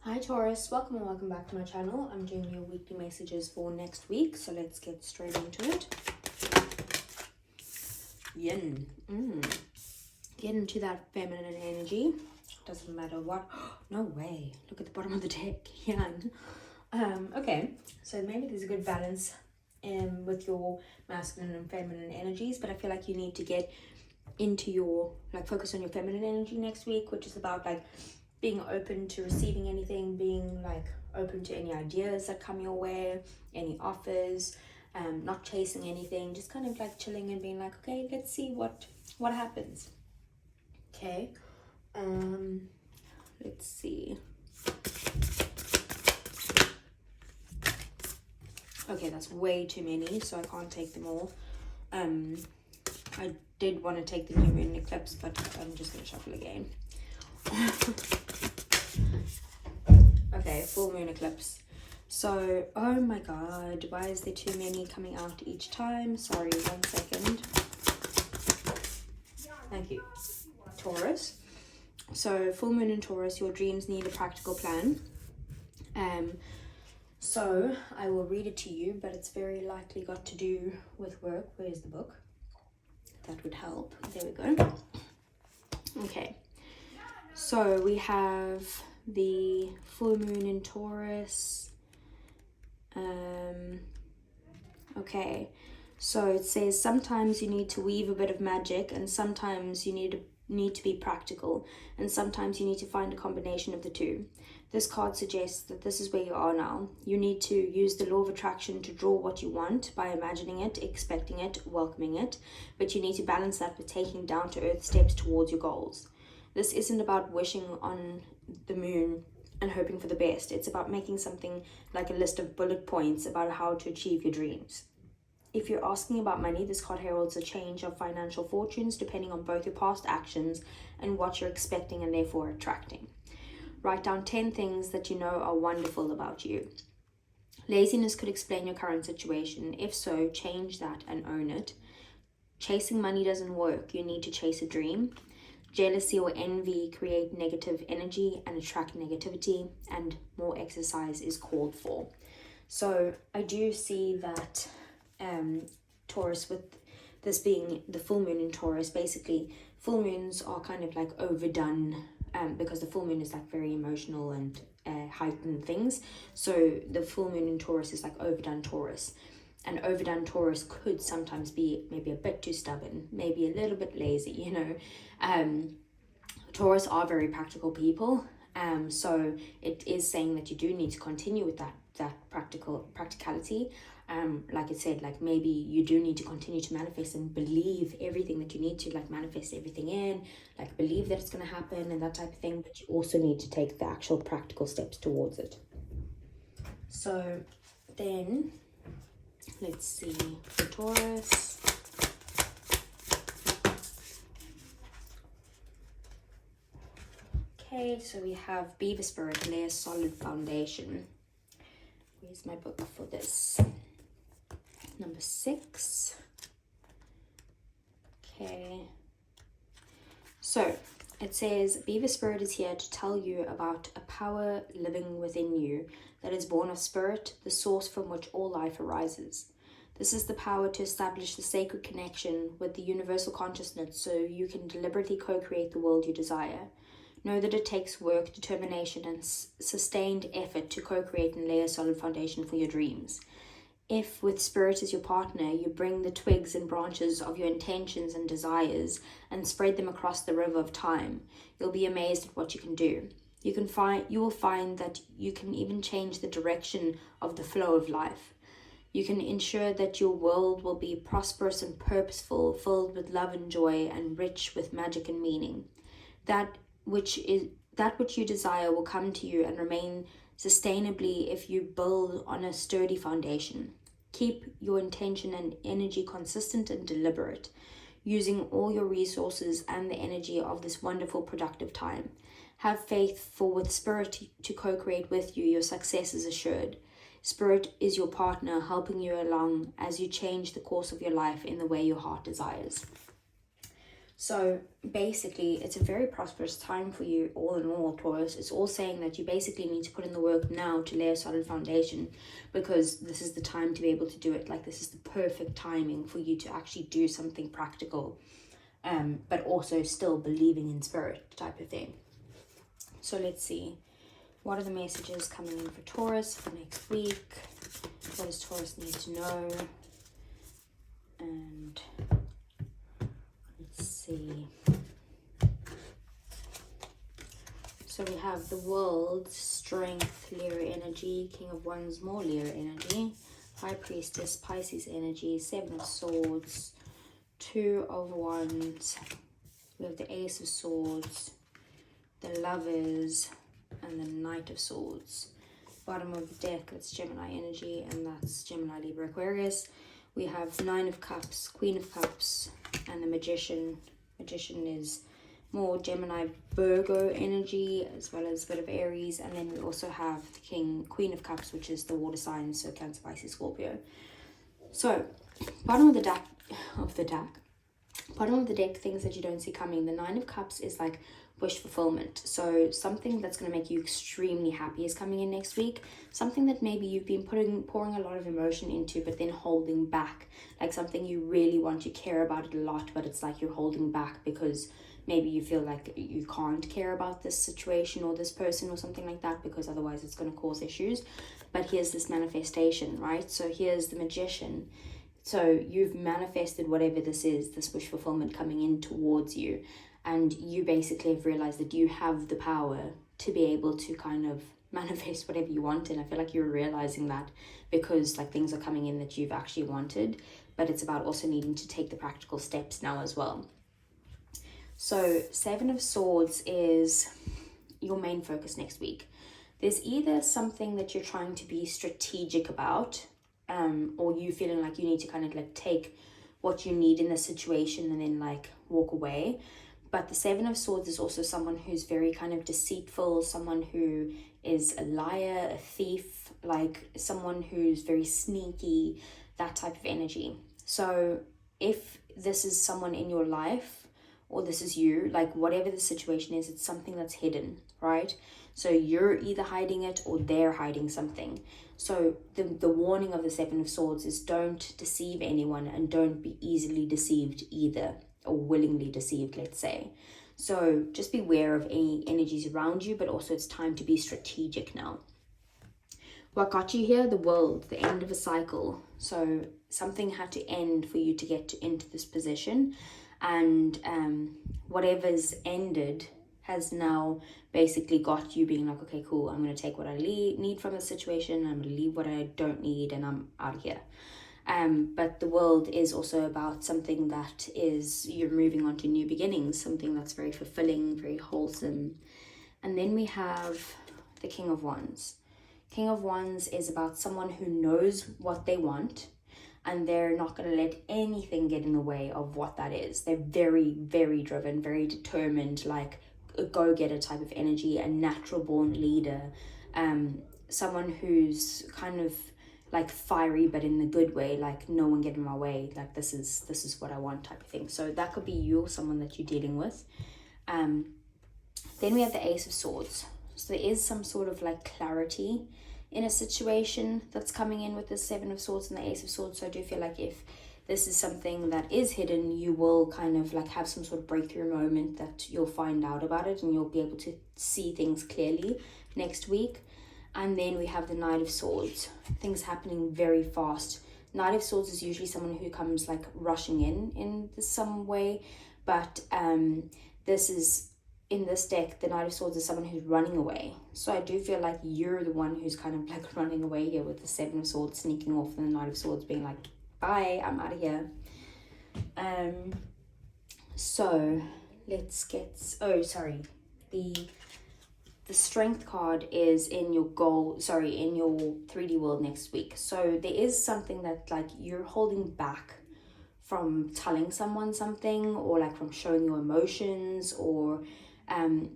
Hi Taurus, welcome and welcome back to my channel. I'm doing your weekly messages for next week, so let's get straight into it. Yin. Get into that feminine energy. Doesn't matter what. No way. Look at the bottom of the deck. Yan. Okay, so maybe there's a good balance with your masculine and feminine energies, but I feel like you need to get into your, focus on your feminine energy next week, which is about being open to receiving anything, being open to any ideas that come your way, any offers, not chasing anything, just kind of chilling and being okay, let's see what happens. Okay, let's see. Okay, that's way too many, so I can't take them all. I did want to take the new moon eclipse, but I'm just going to shuffle again. Okay, full moon eclipse. So, oh my god, why is there too many coming out each time? Sorry, 1 second. Thank you. Taurus. So, full moon in Taurus, your dreams need a practical plan. So, I will read it to you, but it's very likely got to do with work. Where's the book? That would help. There we go. Okay. So, we have the full moon in Taurus. Okay, so it says sometimes you need to weave a bit of magic, and sometimes you need to be practical, and sometimes you need to find a combination of the two. This card suggests that this is where you are now. You need to use the law of attraction to draw what you want by imagining it, expecting it, welcoming it, but you need to balance that with taking down to earth steps towards your goals. This isn't about wishing on the moon and hoping for the best. It's about making something like a list of bullet points about how to achieve your dreams. If you're asking about money, this card heralds a change of financial fortunes depending on both your past actions and what you're expecting and therefore attracting. Write down 10 things that you know are wonderful about you. Laziness could explain your current situation. If so, change that and own it. Chasing money doesn't work. You need to chase a dream. Jealousy or envy create negative energy and attract negativity, and more exercise is called for. So I do see that Taurus, with this being the full moon in Taurus, basically full moons are kind of overdone because the full moon is very emotional and heightened things. So the full moon in Taurus is overdone Taurus. And overdone Taurus could sometimes be maybe a bit too stubborn, maybe a little bit lazy, you know. Taurus are very practical people, so it is saying that you do need to continue with that practicality. Like it said, maybe you do need to continue to manifest and believe everything that you need to, manifest everything in, believe that it's going to happen and that type of thing, but you also need to take the actual practical steps towards it. So then let's see for Taurus. Okay, so we have Beaver Spirit, lay a solid foundation. Where's my book for this? Number 6. Okay. So it says, Beaver Spirit is here to tell you about a power living within you that is born of spirit, the source from which all life arises. This is the power to establish the sacred connection with the universal consciousness so you can deliberately co-create the world you desire. Know that it takes work, determination, and sustained effort to co-create and lay a solid foundation for your dreams. If, with spirit as your partner, you bring the twigs and branches of your intentions and desires and spread them across the river of time, you'll be amazed at what you can do. You will find that you can even change the direction of the flow of life. You can ensure that your world will be prosperous and purposeful, filled with love and joy, and rich with magic and meaning. That which you desire will come to you and remain sustainably if you build on a sturdy foundation. Keep your intention and energy consistent and deliberate, using all your resources and the energy of this wonderful productive time. Have faith, for with spirit to co-create with you, your success is assured. Spirit is your partner, helping you along as you change the course of your life in the way your heart desires. So basically, it's a very prosperous time for you all in all, Taurus. It's all saying that you basically need to put in the work now to lay a solid foundation, because this is the time to be able to do it. Like, this is the perfect timing for you to actually do something practical, but also still believing in spirit type of thing. So let's see. What are the messages coming in for Taurus for next week? What does Taurus need to know? And let's see. So we have the World, Strength, Leo energy, King of Wands, more Leo energy, High Priestess, Pisces energy, Seven of Swords, Two of Wands. We have the Ace of Swords, the Lovers, and the Knight of Swords. Bottom of the deck, that's Gemini energy, and that's Gemini, Libra, Aquarius. We have Nine of Cups, Queen of Cups, and the Magician. Magician is more Gemini, Virgo energy, as well as a bit of Aries. And then we also have the Queen of Cups, which is the water signs, so Cancer, Pisces, Scorpio. So, bottom of the deck, things that you don't see coming. The Nine of Cups is like wish fulfillment. So something that's going to make you extremely happy is coming in next week. Something that maybe you've been pouring a lot of emotion into, but then holding back. Like something you really want, to care about it a lot, but it's like you're holding back because maybe you feel like you can't care about this situation or this person or something like that, because otherwise it's going to cause issues. But here's this manifestation, right? So here's the Magician. So you've manifested whatever this is, this wish fulfillment coming in towards you. And you basically have realized that you have the power to be able to kind of manifest whatever you want. And I feel like you're realizing that, because like things are coming in that you've actually wanted, but it's about also needing to take the practical steps now as well. So Seven of Swords is your main focus next week. There's either something that you're trying to be strategic about, or you feeling like you need to kind of like take what you need in the situation and then like walk away. But the Seven of Swords is also someone who's very kind of deceitful, someone who is a liar, a thief, like someone who's very sneaky, that type of energy. So if this is someone in your life, or this is you, like whatever the situation is, it's something that's hidden, right? So you're either hiding it or they're hiding something. So the warning of the Seven of Swords is don't deceive anyone, and don't be easily deceived either, or willingly deceived, let's say. So just beware of any energies around you, but also it's time to be strategic now. What got you here? The World, the end of a cycle. So something had to end for you to get into this position, and whatever's ended has now basically got you being like, okay, cool, I'm going to take what I need from the situation, I'm going to leave what I don't need, and I'm out of here. But the World is also about something that is, you're moving on to new beginnings, something that's very fulfilling, very wholesome. And then we have the King of Wands. King of Wands is about someone who knows what they want, and they're not going to let anything get in the way of what that is. They're very, very driven, very determined, like a go-getter type of energy, a natural born leader, someone who's kind of like fiery, but in the good way, like no one get in my way, like this is what I want type of thing. So that could be you or someone that you're dealing with. Then we have the Ace of Swords. So there is some sort of like clarity in a situation that's coming in with the Seven of Swords and the Ace of Swords. So I do feel like if this is something that is hidden, you will kind of like have some sort of breakthrough moment that you'll find out about it, and you'll be able to see things clearly next week. And then we have the Knight of Swords. Things happening very fast. Knight of Swords is usually someone who comes like rushing in some way, but this is, in this deck, the Knight of Swords is someone who's running away. So I do feel like you're the one who's kind of like running away here, with the Seven of Swords sneaking off and the Knight of Swords being like, bye, I'm out of here. So let's get, the Strength card is in your in your 3D world next week. So there is something that like you're holding back from telling someone something, or like from showing your emotions, or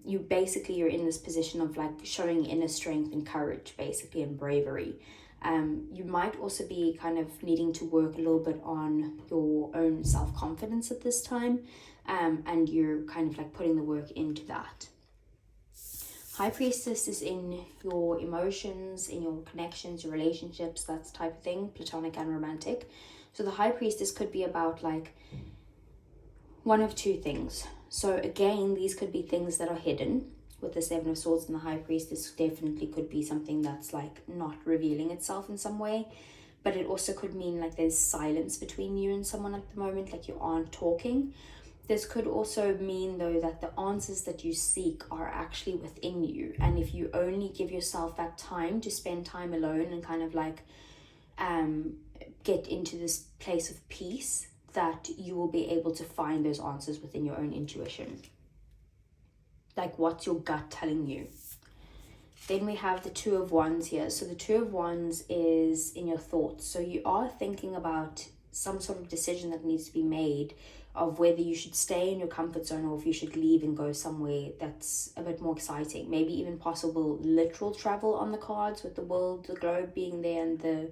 you're in this position of like showing inner strength and courage, basically, and bravery. You might also be kind of needing to work a little bit on your own self-confidence at this time. and you're kind of like putting the work into that. High Priestess is in your emotions, in your connections, your relationships, that type of thing, platonic and romantic. So the High Priestess could be about like one of two things. So again, these could be things that are hidden. With the Seven of Swords and the High Priestess, definitely could be something that's like not revealing itself in some way. But it also could mean like there's silence between you and someone at the moment, like you aren't talking. This could also mean though that the answers that you seek are actually within you. And if you only give yourself that time to spend time alone and kind of like get into this place of peace, that you will be able to find those answers within your own intuition. Like, what's your gut telling you? Then we have the Two of Wands here. So the Two of Wands is in your thoughts. So you are thinking about some sort of decision that needs to be made of whether you should stay in your comfort zone or if you should leave and go somewhere that's a bit more exciting. Maybe even possible literal travel on the cards, with the world, the globe being there, and the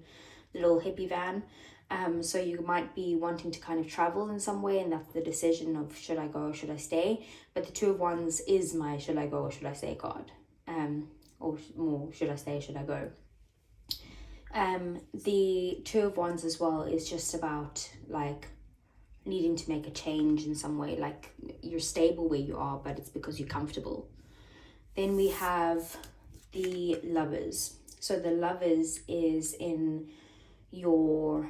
little hippie van. So you might be wanting to kind of travel in some way, and that's the decision of should I go or should I stay. But the Two of Wands is my should I go or should I stay card. Or more should I stay, should I go. The Two of Wands as well is just about like needing to make a change in some way. Like you're stable where you are, but it's because you're comfortable. Then we have the Lovers. So the Lovers is in your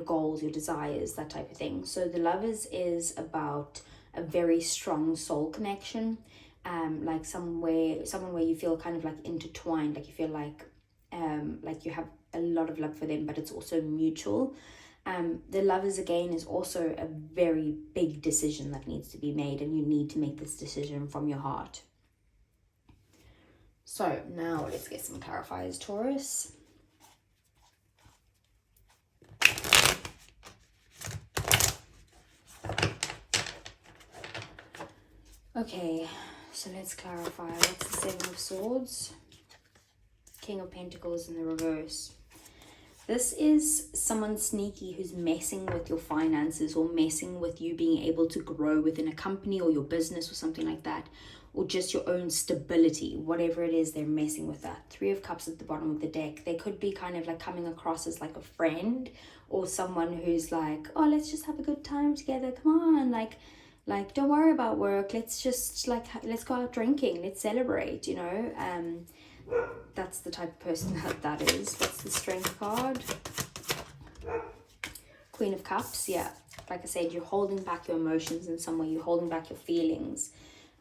goals, your desires, that type of thing. So the Lovers is about a very strong soul connection, like someone where you feel kind of like intertwined, like you feel like you have a lot of love for them, but it's also mutual. The Lovers again is also a very big decision that needs to be made, and you need to make this decision from your heart. So now let's get some clarifiers, Taurus. Okay, so let's clarify. What's the Seven of Swords? King of Pentacles in the reverse. This is someone sneaky who's messing with your finances or messing with you being able to grow within a company or your business or something like that, or just your own stability, whatever it is, they're messing with that. Three of Cups at the bottom of the deck. They could be kind of like coming across as like a friend or someone who's like, oh, let's just have a good time together. Come on, like don't worry about work. Let's just let's go out drinking. Let's celebrate, you know. That's the type of person that is. What's the Strength card? Queen of Cups, yeah. Like I said, you're holding back your emotions in some way. You're holding back your feelings.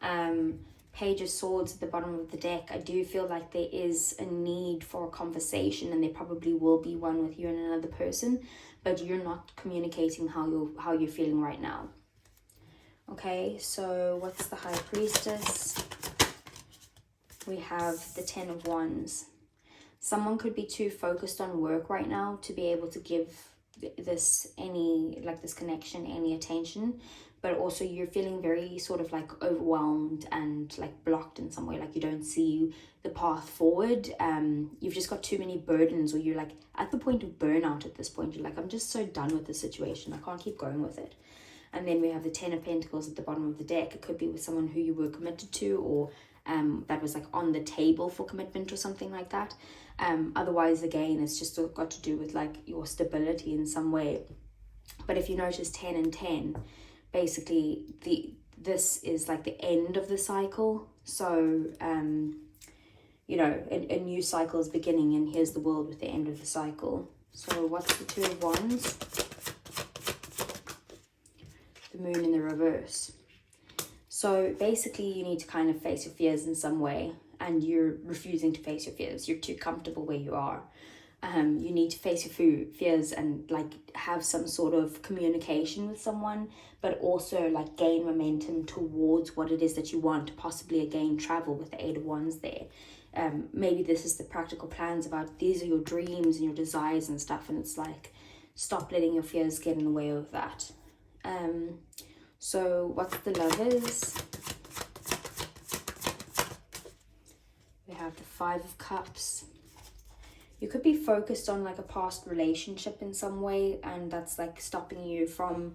Page of Swords at the bottom of the deck. I do feel like there is a need for a conversation, and there probably will be one with you and another person, but you're not communicating how you're feeling right now. Okay, so what's the High Priestess? We have the Ten of Wands. Someone could be too focused on work right now to be able to give this connection any attention, but also you're feeling very sort of like overwhelmed and like blocked in some way, like you don't see the path forward. You've just got too many burdens, or you're like at the point of burnout at this point. You're like, I'm just so done with the situation, I can't keep going with it. And then we have the Ten of Pentacles at the bottom of the deck. It could be with someone who you were committed to, or that was like on the table for commitment or something like that. Otherwise, again, it's just got to do with like your stability in some way. But if you notice 10 and 10, basically this is like the end of the cycle. So, you know, a new cycle is beginning, and here's the world with the end of the cycle. So what's the Two of Wands? The Moon in the reverse. So basically you need to kind of face your fears in some way, and you're refusing to face your fears. You're too comfortable where you are. You need to face your fears and like have some sort of communication with someone, but also like gain momentum towards what it is that you want. Possibly again travel with the Eight of Wands there. Maybe this is the practical plans about these are your dreams and your desires and stuff, and it's like stop letting your fears get in the way of that. So what's the Lovers? We have the Five of Cups. You could be focused on like a past relationship in some way, and that's like stopping you from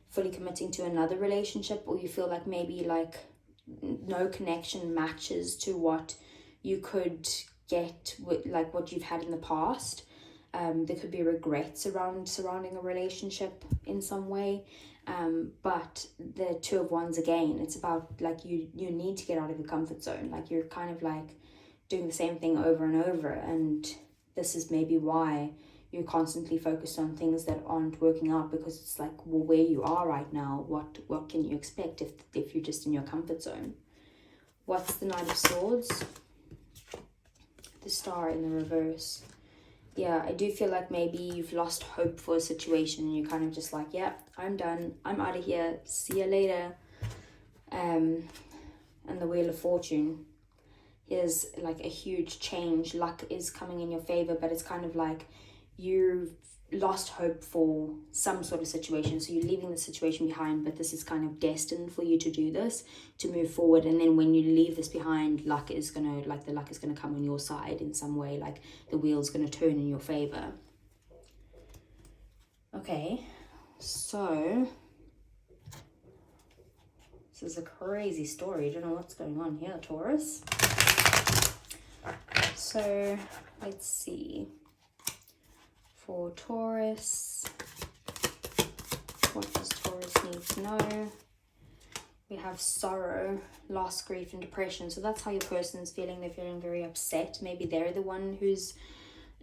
fully committing to another relationship, or you feel like maybe like no connection matches to what you could get with like what you've had in the past. There could be regrets surrounding a relationship in some way. But the Two of Wands again, it's about like you need to get out of your comfort zone. Like you're kind of like doing the same thing over and over, and this is maybe why you're constantly focused on things that aren't working out, because it's like, well, where you are right now, what can you expect if you're just in your comfort zone? What's the Knight of Swords? The Star in the reverse. Yeah, I do feel like maybe you've lost hope for a situation and you're kind of just like, yeah, I'm done, I'm out of here, see you later. And the Wheel of Fortune. Here's like a huge change. Luck is coming in your favor, but it's kind of like you've lost hope for some sort of situation, so you're leaving the situation behind, but this is kind of destined for you to do this, to move forward. And then when you leave this behind, the luck is gonna come on your side in some way, like the wheel's gonna turn in your favor. Okay, so this is a crazy story. I don't know what's going on here, Taurus. So let's see. For Taurus, what does Taurus need to know? We have sorrow, loss, grief, and depression. So that's how your person's feeling. They're feeling very upset. Maybe they're the one who's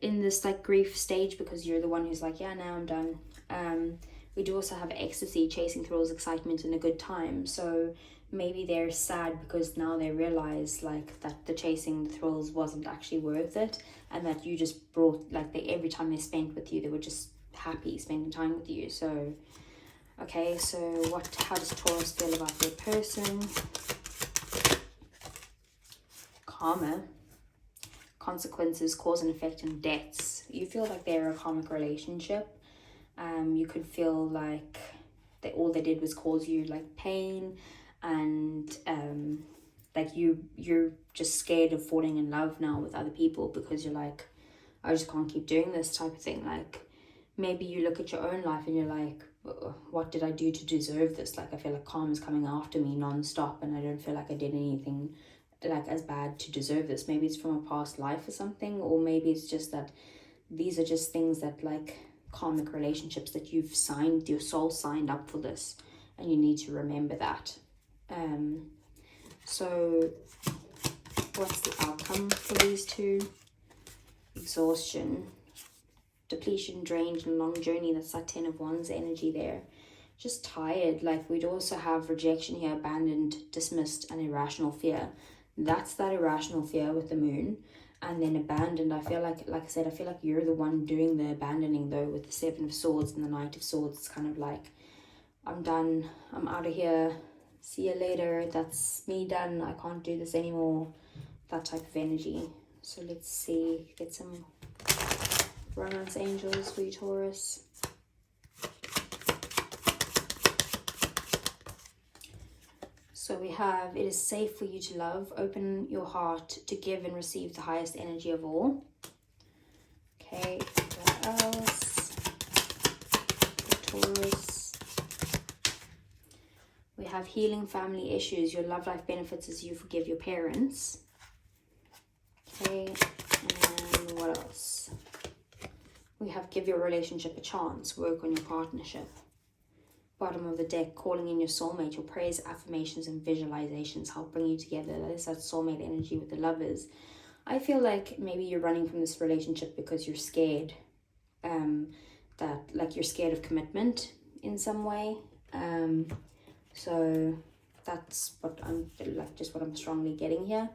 in this like grief stage, because you're the one who's like, yeah, now I'm done. We do also have ecstasy, chasing thrills, excitement, and a good time. So maybe they're sad because now they realize like that the chasing the thrills wasn't actually worth it, and that you just brought like every time they spent with you, they were just happy spending time with you. So okay, so how does Taurus feel about their person? Karma, consequences, cause and effect, and debts. You feel like they're a karmic relationship. You could feel like all they did was cause you like pain, and like you're just scared of falling in love now with other people, because you're like, I just can't keep doing this type of thing. Like maybe you look at your own life and you're like, what did I do to deserve this? Like I feel like karma's coming after me non-stop, and I don't feel like I did anything like as bad to deserve this. Maybe it's from a past life or something, or maybe it's just that these are just things that like karmic relationships that you've signed, your soul signed up for this, and you need to remember that. So what's the outcome for these two? Exhaustion, depletion, drained, and long journey. That's that 10 of Wands energy there. Just tired. Like we'd also have rejection here, abandoned, dismissed, and irrational fear. That's that irrational fear with the moon. And then abandoned, I feel like I said, I feel like you're the one doing the abandoning though, with the 7 of Swords and the Knight of Swords. It's kind of like, I'm done, I'm out of here, see you later, that's me done, I can't do this anymore, that type of energy. So let's see, get some romance angels for you, Taurus. So we have, it is safe for you to love. Open your heart to give and receive the highest energy of all. Okay, what else? For Taurus. We have healing family issues. Your love life benefits as you forgive your parents. Okay, and what else? We have give your relationship a chance. Work on your partnership. Bottom of the deck, calling in your soulmate. Your prayers, affirmations, and visualizations help bring you together. That is that soulmate energy with the Lovers. I feel like maybe you're running from this relationship because you're scared. That like you're scared of commitment in some way. So that's what I'm like, just what I'm strongly getting here.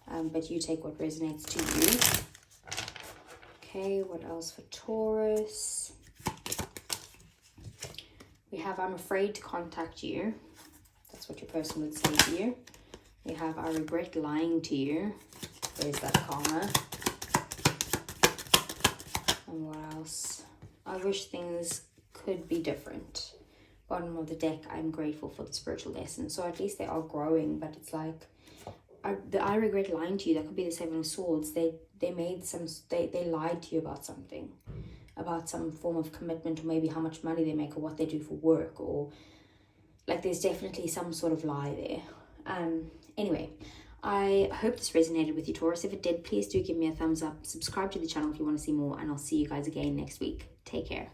But you take what resonates to you. Okay, what else for Taurus? We have, I'm afraid to contact you. That's what your person would say to you. We have, I regret lying to you. There's that karma. And what else? I wish things could be different. Bottom of the deck, I'm grateful for the spiritual lesson. So at least they are growing, but it's like, I regret lying to you. That could be the 7 of Swords. They lied to you about something. About some form of commitment, or maybe how much money they make, or what they do for work, or Like there's definitely some sort of lie there. Anyway, I hope this resonated with you, Taurus. If it did, please do give me a thumbs up. Subscribe to the channel if you want to see more, and I'll see you guys again next week. Take care.